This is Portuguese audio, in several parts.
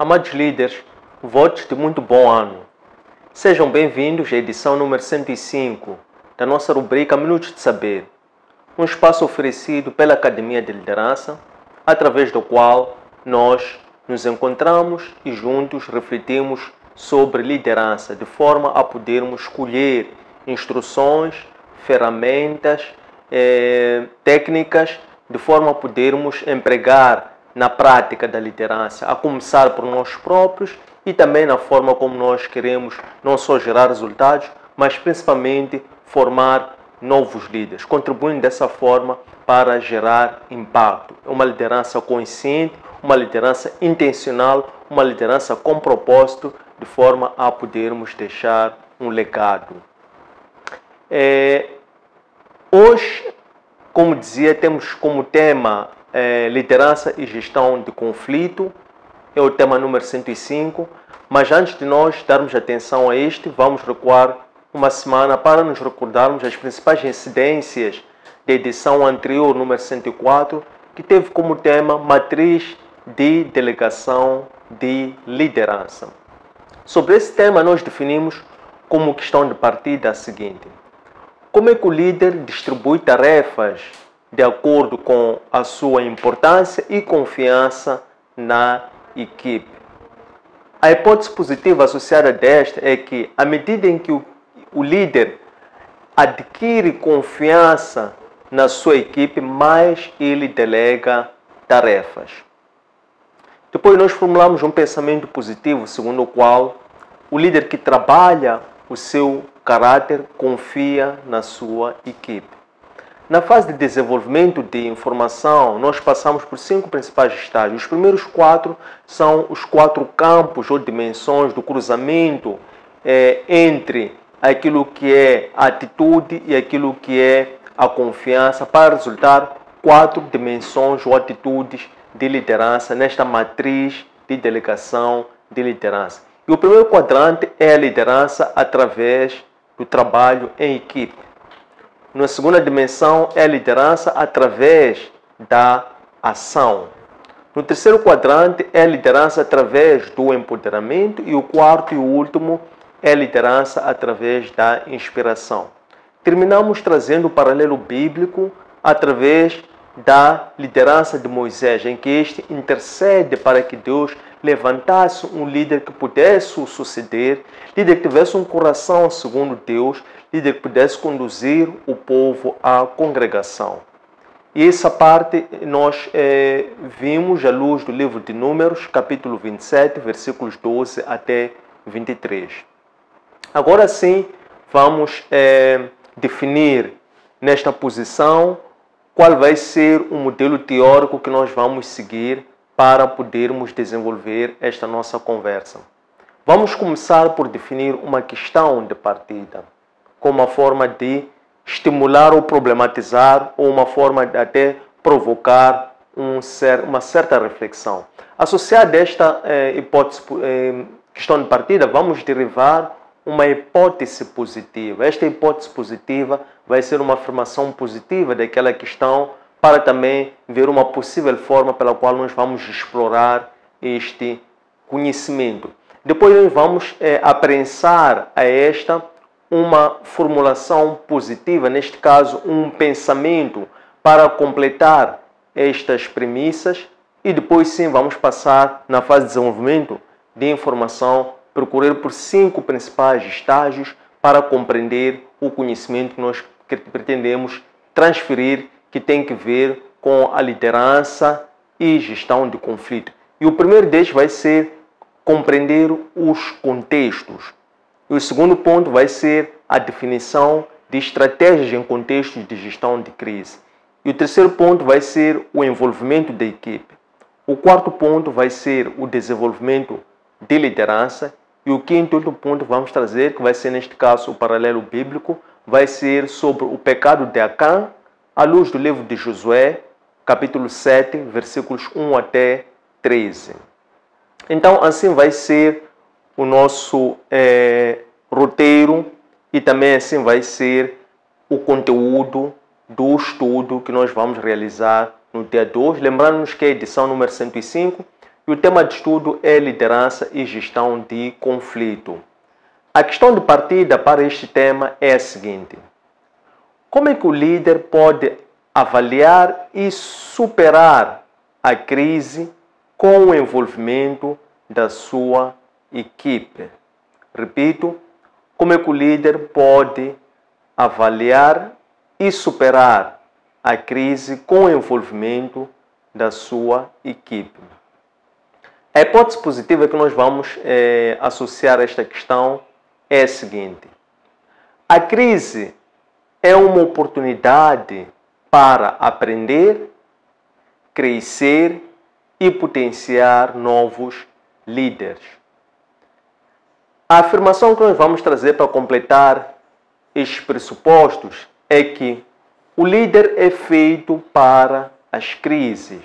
Amados líderes, votos de muito bom ano. Sejam bem-vindos à edição número 105 da nossa rubrica Minutos de Saber, um espaço oferecido pela Academia de Liderança, através do qual nós nos encontramos e juntos refletimos sobre liderança, de forma a podermos escolher instruções, ferramentas, técnicas, de forma a podermos empregar na prática da liderança, a começar por nós próprios e também na forma como nós queremos não só gerar resultados, mas principalmente formar novos líderes, contribuindo dessa forma para gerar impacto. Uma liderança consciente, uma liderança intencional, uma liderança com propósito, de forma a podermos deixar um legado. Hoje, como dizia, temos como tema liderança e gestão de conflito, é o tema número 105, mas antes de nós darmos atenção a este, vamos recuar uma semana para nos recordarmos as principais incidências da edição anterior, número 104, que teve como tema matriz de delegação de liderança. Sobre esse tema, nós definimos como questão de partida a seguinte: como é que o líder distribui tarefas de acordo com a sua importância e confiança na equipe? A hipótese positiva associada desta é que, à medida em que o líder adquire confiança na sua equipe, mais ele delega tarefas. Depois nós formulamos um pensamento positivo, segundo o qual o líder que trabalha o seu caráter confia na sua equipe. Na fase de desenvolvimento de informação, nós passamos por 5 principais estágios. Os primeiros 4 são os 4 campos ou dimensões do cruzamento entre aquilo que é a atitude e aquilo que é a confiança, para resultar 4 dimensões ou atitudes de liderança nesta matriz de delegação de liderança. E o primeiro quadrante é a liderança através do trabalho em equipe. Na segunda dimensão é a liderança através da ação. No terceiro quadrante é a liderança através do empoderamento. E o quarto e o último é a liderança através da inspiração. Terminamos trazendo o paralelo bíblico através da liderança de Moisés, em que este intercede para que Deus levantasse um líder que pudesse o suceder, líder que tivesse um coração segundo Deus, líder que pudesse conduzir o povo à congregação. E essa parte nós vimos à luz do livro de Números, capítulo 27, versículos 12 até 23. Agora sim, vamos definir nesta posição qual vai ser o modelo teórico que nós vamos seguir para podermos desenvolver esta nossa conversa. Vamos começar por definir uma questão de partida, como uma forma de estimular ou problematizar, ou uma forma de até provocar uma certa reflexão. Associada a esta questão de partida, vamos derivar uma hipótese positiva. Esta hipótese positiva vai ser uma afirmação positiva daquela questão, para também ver uma possível forma pela qual nós vamos explorar este conhecimento. Depois nós vamos aprensar a esta uma formulação positiva, neste caso um pensamento, para completar estas premissas, e depois sim vamos passar na fase de desenvolvimento de informação, procurar por 5 principais estágios para compreender o conhecimento que nós pretendemos transferir, que tem que ver com a liderança e gestão de conflito. E o primeiro deles vai ser compreender os contextos. E o segundo ponto vai ser a definição de estratégias em contextos de gestão de crise. E o terceiro ponto vai ser o envolvimento da equipe. O quarto ponto vai ser o desenvolvimento de liderança. E o quinto ponto vamos trazer, que vai ser neste caso o paralelo bíblico, vai ser sobre o pecado de Acã, à luz do livro de Josué, capítulo 7, versículos 1 até 13. Então, assim vai ser o nosso roteiro, e também assim vai ser o conteúdo do estudo que nós vamos realizar no dia 2. Lembrando-nos que a edição número 105 e o tema de estudo é liderança e gestão de conflito. A questão de partida para este tema é a seguinte: como é que o líder pode avaliar e superar a crise com o envolvimento da sua equipe? Repito, como é que o líder pode avaliar e superar a crise com o envolvimento da sua equipe? A hipótese positiva que nós vamos associar a esta questão é a seguinte: a crise é uma oportunidade para aprender, crescer e potenciar novos líderes. A afirmação que nós vamos trazer para completar estes pressupostos é que o líder é feito para as crises.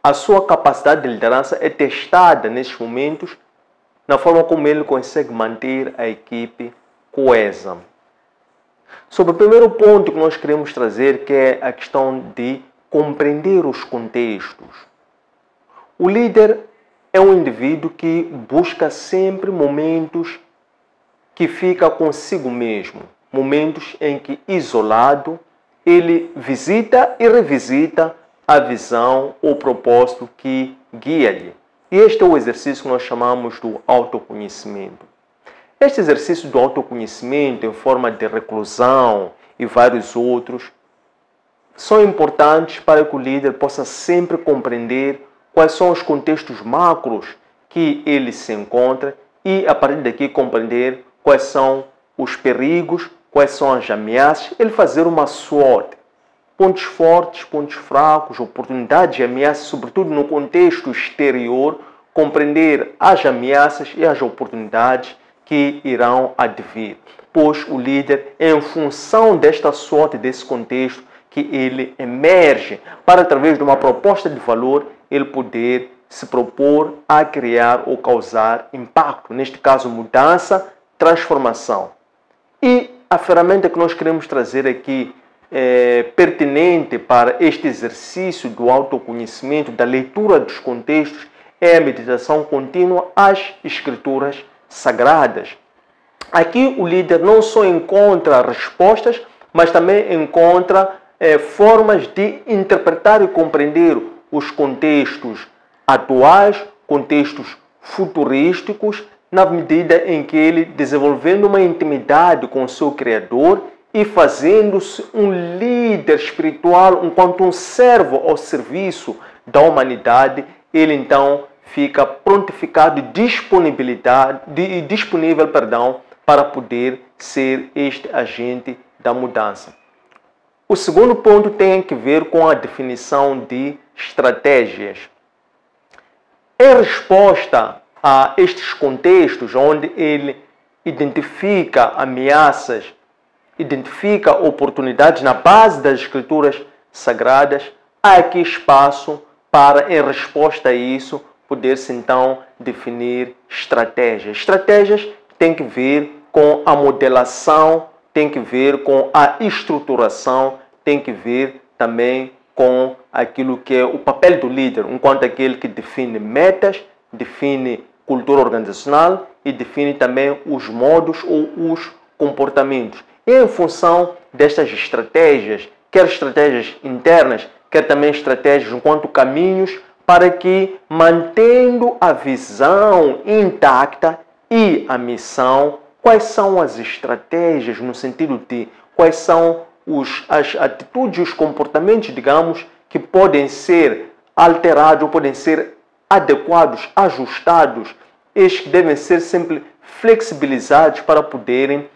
A sua capacidade de liderança é testada nesses momentos na forma como ele consegue manter a equipe coesa. Sobre o primeiro ponto que nós queremos trazer, que é a questão de compreender os contextos. O líder é um indivíduo que busca sempre momentos que fica consigo mesmo, momentos em que, isolado, ele visita e revisita a visão ou propósito que guia-lhe. E este é o exercício que nós chamamos do autoconhecimento. Este exercício do autoconhecimento, em forma de reclusão e vários outros, são importantes para que o líder possa sempre compreender quais são os contextos macros que ele se encontra e, a partir daqui, compreender quais são os perigos, quais são as ameaças, ele fazer uma SWOT. Pontos fortes, pontos fracos, oportunidades e ameaças, sobretudo no contexto exterior, compreender as ameaças e as oportunidades que irão advir. Pois o líder, em função desta SWOT, desse contexto, que ele emerge para, através de uma proposta de valor, ele poder se propor a criar ou causar impacto. Neste caso, mudança, transformação. E a ferramenta que nós queremos trazer aqui, pertinente para este exercício do autoconhecimento, da leitura dos contextos, é a meditação contínua às escrituras sagradas. Aqui o líder não só encontra respostas, mas também encontra formas de interpretar e compreender os contextos atuais, contextos futurísticos, na medida em que ele, desenvolvendo uma intimidade com o seu Criador e fazendo-se um líder espiritual, enquanto um servo ao serviço da humanidade, ele então fica prontificado e disponível para poder ser este agente da mudança. O segundo ponto tem a ver com a definição de estratégias. Em resposta a estes contextos, onde ele identifica ameaças, identifica oportunidades na base das escrituras sagradas, há aqui espaço para, em resposta a isso, poder-se então definir estratégias. Estratégias têm que ver com a modelação, tem que ver com a estruturação, tem que ver também com aquilo que é o papel do líder, enquanto aquele que define metas, define cultura organizacional e define também os modos ou os comportamentos. E em função destas estratégias, quer estratégias internas, quer também estratégias enquanto caminhos, para que, mantendo a visão intacta e a missão, quais são as estratégias no sentido de quais são as atitudes e os comportamentos, digamos, que podem ser alterados ou podem ser adequados, ajustados, estes que devem ser sempre flexibilizados para poderem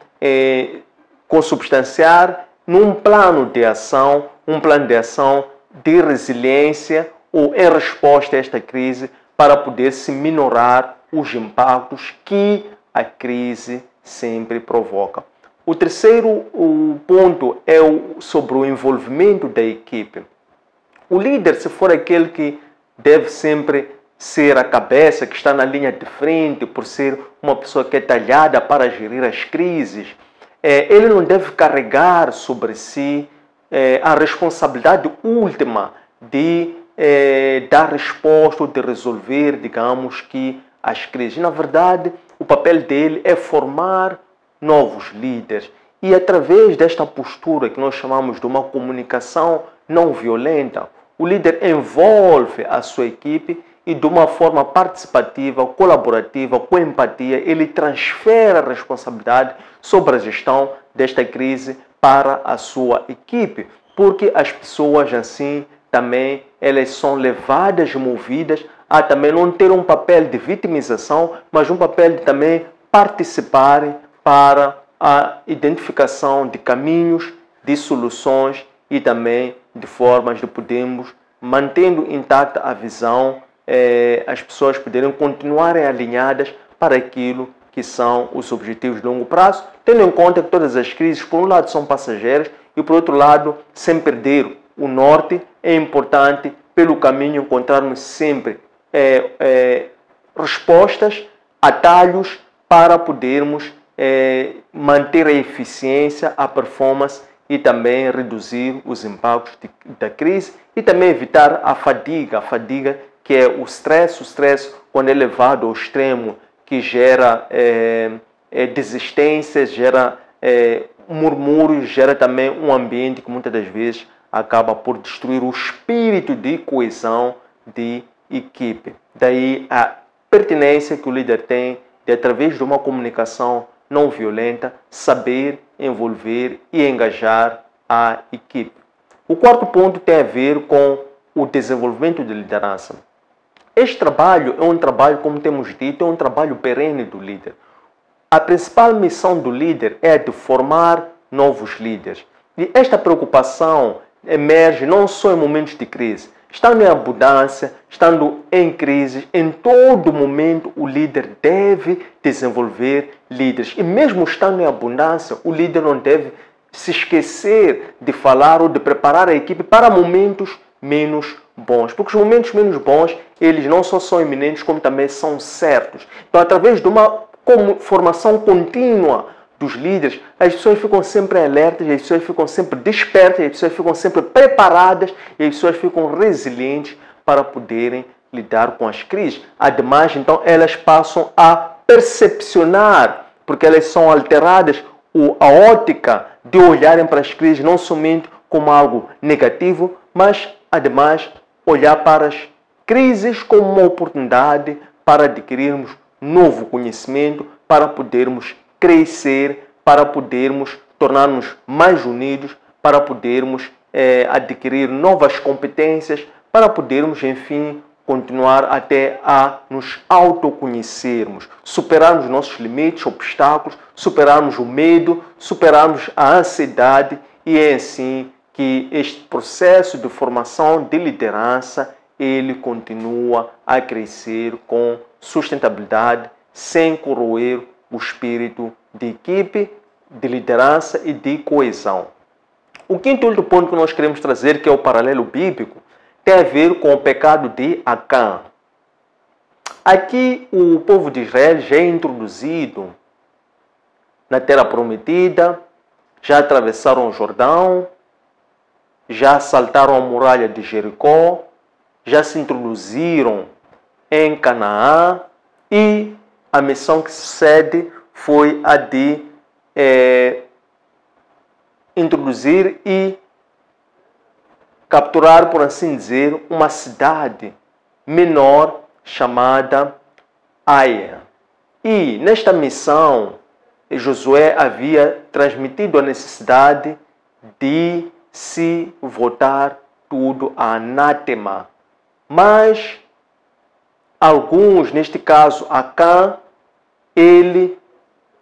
consubstanciar num plano de ação, um plano de ação de resiliência ou em resposta a esta crise para poder se minorar os impactos que a crise sempre provoca. O terceiro ponto é sobre o envolvimento da equipe. O líder, se for aquele que deve sempre ser a cabeça, que está na linha de frente, por ser uma pessoa que é talhada para gerir as crises, ele não deve carregar sobre si a responsabilidade última de dar resposta ou de resolver, digamos que, as crises. Na verdade, o papel dele é formar novos líderes. E através desta postura que nós chamamos de uma comunicação não violenta, o líder envolve a sua equipe e de uma forma participativa, colaborativa, com empatia, ele transfere a responsabilidade sobre a gestão desta crise para a sua equipe, porque as pessoas assim também elas são levadas e movidas a também não ter um papel de vitimização, mas um papel de também participarem para a identificação de caminhos, de soluções e também de formas de podermos, mantendo intacta a visão, as pessoas poderem continuar alinhadas para aquilo que são os objetivos de longo prazo, tendo em conta que todas as crises, por um lado, são passageiras e, por outro lado, sem perder o norte, é importante, pelo caminho, encontrarmos sempre respostas, atalhos para podermos manter a eficiência, a performance e também reduzir os impactos da crise e também evitar a fadiga que é o stress quando é levado ao extremo, que gera desistências, gera murmúrios, gera também um ambiente que muitas das vezes acaba por destruir o espírito de coesão de equipe. Daí a pertinência que o líder tem de, através de uma comunicação não violenta, saber envolver e engajar a equipe. O quarto ponto tem a ver com o desenvolvimento de liderança. Este trabalho é um trabalho, como temos dito, é um trabalho perene do líder. A principal missão do líder é a de formar novos líderes. E esta preocupação emerge não só em momentos de crise. Estando em abundância, estando em crise, em todo momento o líder deve desenvolver líderes. E mesmo estando em abundância, o líder não deve se esquecer de falar ou de preparar a equipe para momentos menos bons. Porque os momentos menos bons, eles não só são iminentes, como também são certos. Então, através de uma formação contínua dos líderes, as pessoas ficam sempre alertas, as pessoas ficam sempre despertas, as pessoas ficam sempre preparadas e as pessoas ficam resilientes para poderem lidar com as crises. Ademais, então, elas passam a percepcionar, porque elas são alteradas, a ótica de olharem para as crises não somente como algo negativo, mas, ademais, olhar para as crises como uma oportunidade para adquirirmos novo conhecimento, para podermos crescer, para podermos tornar-nos mais unidos, para podermos adquirir novas competências, para podermos, enfim, continuar até a nos autoconhecermos, superarmos nossos limites, obstáculos, superarmos o medo, superarmos a ansiedade e é assim que este processo de formação de liderança ele continua a crescer com sustentabilidade, sem corroer o espírito de equipe, de liderança e de coesão. O quinto e último ponto que nós queremos trazer, que é o paralelo bíblico, tem a ver com o pecado de Acã. Aqui o povo de Israel já é introduzido na Terra Prometida, já atravessaram o Jordão, já saltaram a muralha de Jericó, já se introduziram em Canaã e a missão que sucede foi a de introduzir e capturar, por assim dizer, uma cidade menor chamada Ai. E nesta missão, Josué havia transmitido a necessidade de se votar tudo a anátema. Mas alguns, neste caso Acã, ele,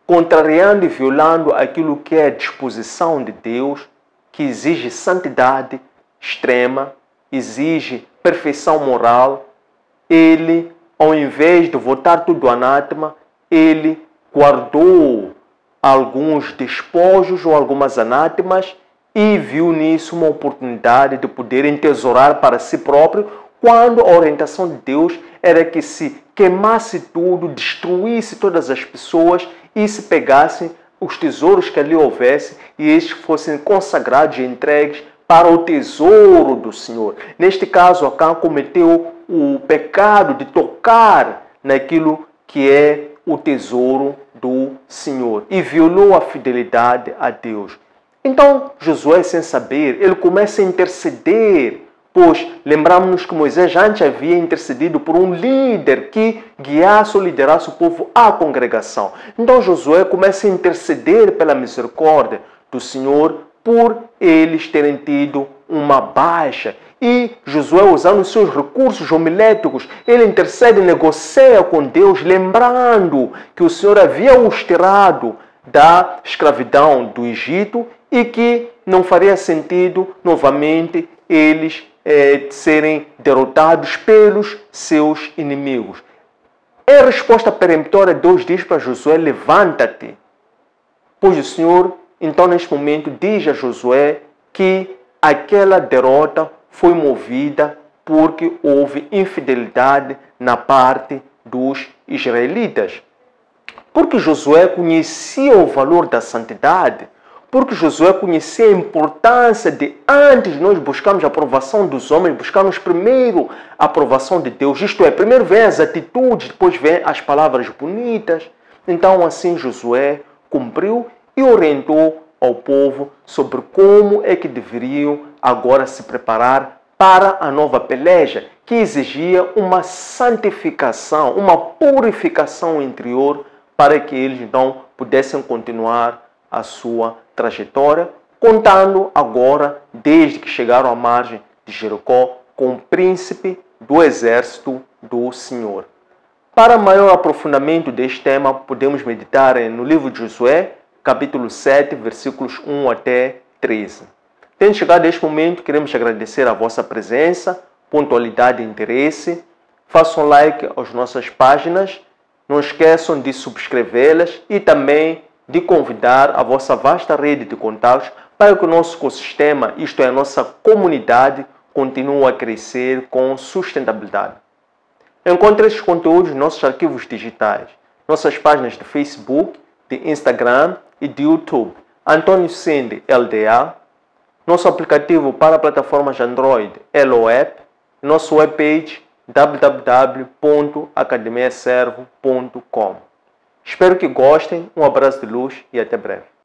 contrariando e violando aquilo que é a disposição de Deus, que exige santidade extrema, exige perfeição moral, ele, ao invés de votar tudo anátema, ele guardou alguns despojos ou algumas anátemas e viu nisso uma oportunidade de poder entesourar para si próprio, quando a orientação de Deus era que se queimasse tudo, destruísse todas as pessoas e se pegassem os tesouros que ali houvesse e estes fossem consagrados e entregues para o tesouro do Senhor. Neste caso, Acã cometeu o pecado de tocar naquilo que é o tesouro do Senhor e violou a fidelidade a Deus. Então, Josué, sem saber, ele começa a interceder, pois lembramos-nos que Moisés já antes havia intercedido por um líder que guiasse ou liderasse o povo à congregação. Então, Josué começa a interceder pela misericórdia do Senhor por eles terem tido uma baixa. E Josué, usando os seus recursos homiléticos, ele intercede e negocia com Deus, lembrando que o Senhor havia os tirado da escravidão do Egito e que não faria sentido novamente eles serem derrotados pelos seus inimigos. É a resposta peremptória. Deus diz para Josué: levanta-te. Pois o Senhor, então, neste momento, diz a Josué que aquela derrota foi movida porque houve infidelidade na parte dos israelitas. Porque Josué conhecia o valor da santidade, porque Josué conhecia a importância de, antes de nós buscarmos a aprovação dos homens, buscarmos primeiro a aprovação de Deus. Isto é, primeiro vem as atitudes, depois vem as palavras bonitas. Então, assim, Josué cumpriu e orientou ao povo sobre como é que deveriam agora se preparar para a nova peleja, que exigia uma santificação, uma purificação interior, para que eles então pudessem continuar a sua trajetória, contando agora, desde que chegaram à margem de Jericó, com o príncipe do exército do Senhor. Para maior aprofundamento deste tema, podemos meditar no livro de Josué, capítulo 7, versículos 1 até 13. Tendo chegado a este momento, queremos agradecer a vossa presença, pontualidade e interesse. Façam like às nossas páginas, não esqueçam de subscrevê-las e também de convidar a vossa vasta rede de contatos para que o nosso ecossistema, isto é, a nossa comunidade, continue a crescer com sustentabilidade. Encontre estes conteúdos nos nossos arquivos digitais, nossas páginas de Facebook, de Instagram e de YouTube. Antônio Sende LDA, nosso aplicativo para plataformas Android LOApp, nosso webpage www.academiaservo.com. Espero que gostem, um abraço de luz e até breve.